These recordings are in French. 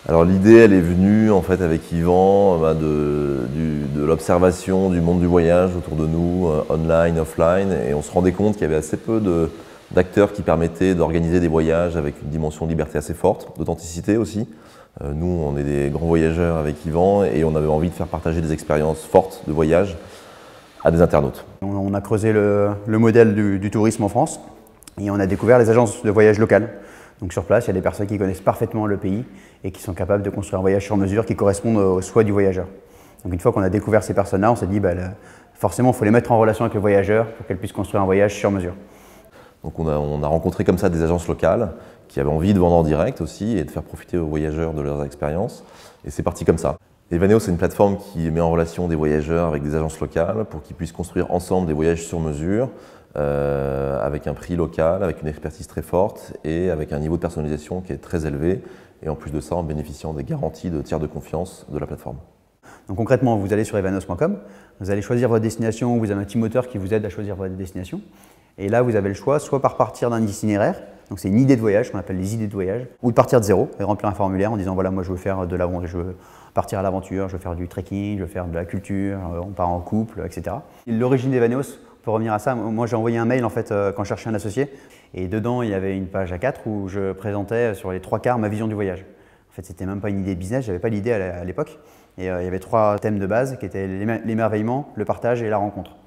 Alors l'idée, elle est venue en fait avec Yvan de l'observation du monde du voyage autour de nous, online, offline, et on se rendait compte qu'il y avait assez peu d'acteurs qui permettaient d'organiser des voyages avec une dimension de liberté assez forte, d'authenticité aussi. Nous, on est des grands voyageurs avec Yvan et on avait envie de faire partager des expériences fortes de voyage à des internautes. On a creusé le modèle du tourisme en France et on a découvert les agences de voyage locales. Donc sur place, il y a des personnes qui connaissent parfaitement le pays et qui sont capables de construire un voyage sur mesure qui corresponde au souhait du voyageur. Donc une fois qu'on a découvert ces personnes-là, on s'est dit forcément, il faut les mettre en relation avec le voyageur pour qu'elles puissent construire un voyage sur mesure. Donc on a rencontré comme ça des agences locales qui avaient envie de vendre en direct aussi et de faire profiter aux voyageurs de leurs expériences. Et c'est parti comme ça. Evaneos, c'est une plateforme qui met en relation des voyageurs avec des agences locales pour qu'ils puissent construire ensemble des voyages sur mesure avec un prix local, avec une expertise très forte et avec un niveau de personnalisation qui est très élevé. Et en plus de ça, en bénéficiant des garanties de tiers de confiance de la plateforme. Donc concrètement, vous allez sur evaneos.com, vous allez choisir votre destination, vous avez un petit moteur qui vous aide à choisir votre destination. Et là, vous avez le choix, soit par partir d'un itinéraire, donc c'est une idée de voyage, qu'on appelle les idées de voyage, ou de partir de zéro et remplir un formulaire en disant voilà, moi je veux faire je veux partir à l'aventure, je veux faire du trekking, je veux faire de la culture, on part en couple, etc. L'origine d'Evaneos, pour revenir à ça, moi j'ai envoyé un mail en fait quand je cherchais un associé, et dedans il y avait une page A4 où je présentais sur les 3/4 ma vision du voyage. En fait, c'était même pas une idée de business, j'avais pas l'idée à l'époque, et il y avait 3 thèmes de base qui étaient l'émerveillement, le partage et la rencontre.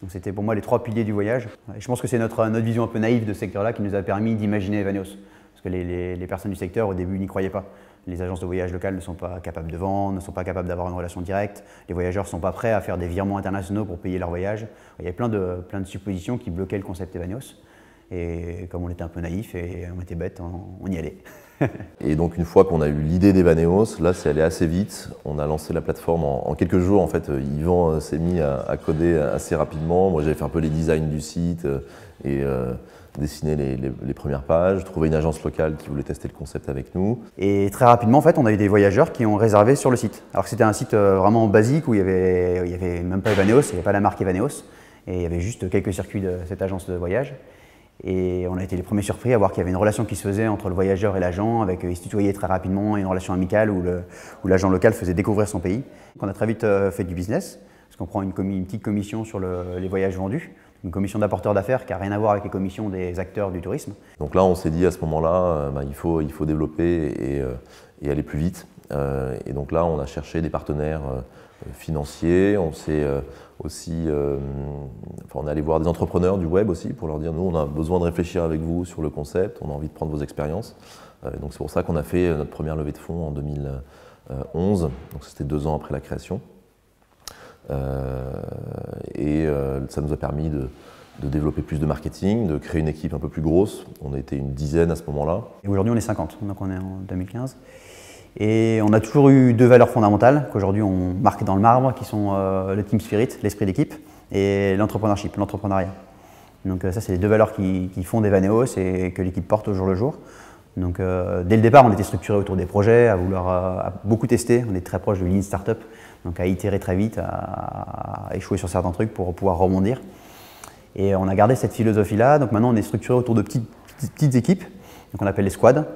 Donc c'était pour moi les 3 piliers du voyage. Et je pense que c'est notre vision un peu naïve de ce secteur-là qui nous a permis d'imaginer Evaneos. Parce que les personnes du secteur au début n'y croyaient pas. Les agences de voyage locales ne sont pas capables de vendre, ne sont pas capables d'avoir une relation directe. Les voyageurs ne sont pas prêts à faire des virements internationaux pour payer leur voyage. Il y avait plein de suppositions qui bloquaient le concept Evaneos. Et comme on était un peu naïf et on était bête, on y allait. Et donc une fois qu'on a eu l'idée d'Evaneos, là c'est allé assez vite. On a lancé la plateforme en quelques jours. En fait, Yvan s'est mis à coder assez rapidement. Moi j'avais fait un peu les designs du site et dessiner les premières pages, trouver une agence locale qui voulait tester le concept avec nous. Et très rapidement, en fait, on a eu des voyageurs qui ont réservé sur le site. Alors que c'était un site vraiment basique où il y avait même pas Evaneos, il n'y avait pas la marque Evaneos, et il y avait juste quelques circuits de cette agence de voyage. Et on a été les premiers surpris à voir qu'il y avait une relation qui se faisait entre le voyageur et l'agent, avec ils se tutoyaient très rapidement, une relation amicale où l'agent local faisait découvrir son pays. On a très vite fait du business, parce qu'on prend une petite commission sur les voyages vendus, une commission d'apporteur d'affaires qui n'a rien à voir avec les commissions des acteurs du tourisme. Donc là, on s'est dit à ce moment-là, il faut développer et aller plus vite. Et donc là, on a cherché des partenaires financiers, on s'est aussi, on est allé voir des entrepreneurs du web aussi pour leur dire nous on a besoin de réfléchir avec vous sur le concept, on a envie de prendre vos expériences. Donc c'est pour ça qu'on a fait notre première levée de fonds en 2011, donc c'était 2 ans après la création. Ça nous a permis de développer plus de marketing, de créer une équipe un peu plus grosse. On a été une dizaine à ce moment-là. Et aujourd'hui on est 50, donc on est en 2015. Et on a toujours eu 2 valeurs fondamentales qu'aujourd'hui on marque dans le marbre, qui sont le team spirit, l'esprit d'équipe, et l'entrepreneurship, l'entrepreneuriat. Donc ça, c'est les 2 valeurs qui font Evaneos et que l'équipe porte au jour le jour. Donc dès le départ, on était structuré autour des projets, à beaucoup tester. On est très proche de Lean Startup, donc à itérer très vite, à échouer sur certains trucs pour pouvoir rebondir. Et on a gardé cette philosophie-là. Donc maintenant, on est structuré autour de petites équipes, donc on appelle les squads.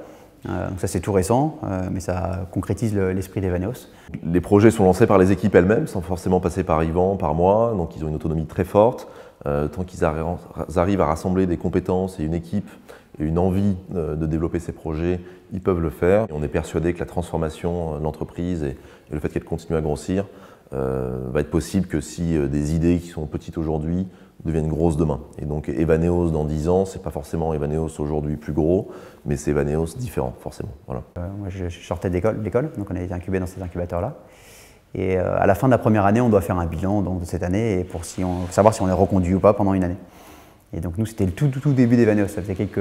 Donc ça c'est tout récent, mais ça concrétise l'esprit d'Evaneos. Les projets sont lancés par les équipes elles-mêmes, sans forcément passer par Yvan, par moi, donc ils ont une autonomie très forte. Tant qu'ils arrivent à rassembler des compétences et une équipe et une envie de développer ces projets, ils peuvent le faire. Et on est persuadé que la transformation de l'entreprise et le fait qu'elle continue à grossir va être possible que si des idées qui sont petites aujourd'hui deviennent grosses demain. Et donc Evaneos dans 10 ans, c'est pas forcément Evaneos aujourd'hui plus gros, mais c'est Evaneos différent forcément. Voilà. Moi je sortais d'école, donc on a été incubé dans ces incubateurs-là. Et à la fin de la première année, on doit faire un bilan donc, de cette année et pour savoir si on est reconduit ou pas pendant une année. Et donc nous, c'était le tout début d'Evaneos. Ça faisait quelques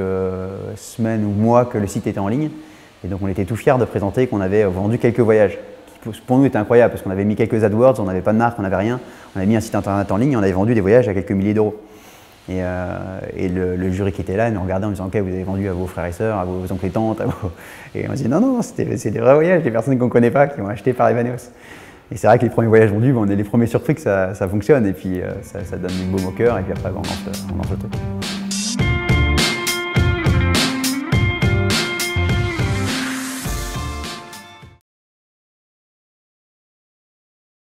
semaines ou mois que le site était en ligne. Et donc on était tout fiers de présenter qu'on avait vendu quelques voyages. Pour nous, c'était incroyable parce qu'on avait mis quelques AdWords, on n'avait pas de marque, on n'avait rien. On avait mis un site internet en ligne et on avait vendu des voyages à quelques milliers d'euros. Et le jury qui était là nous regardait en disant « Ok, vous avez vendu à vos frères et sœurs, à vos oncles et tantes. » Et on se dit « Non, c'est des vrais voyages, des personnes qu'on ne connaît pas qui ont acheté par Evaneos. » Et c'est vrai que les premiers voyages vendus, on est les premiers surpris que ça fonctionne et puis ça donne du baume au cœur et puis après on lance le truc.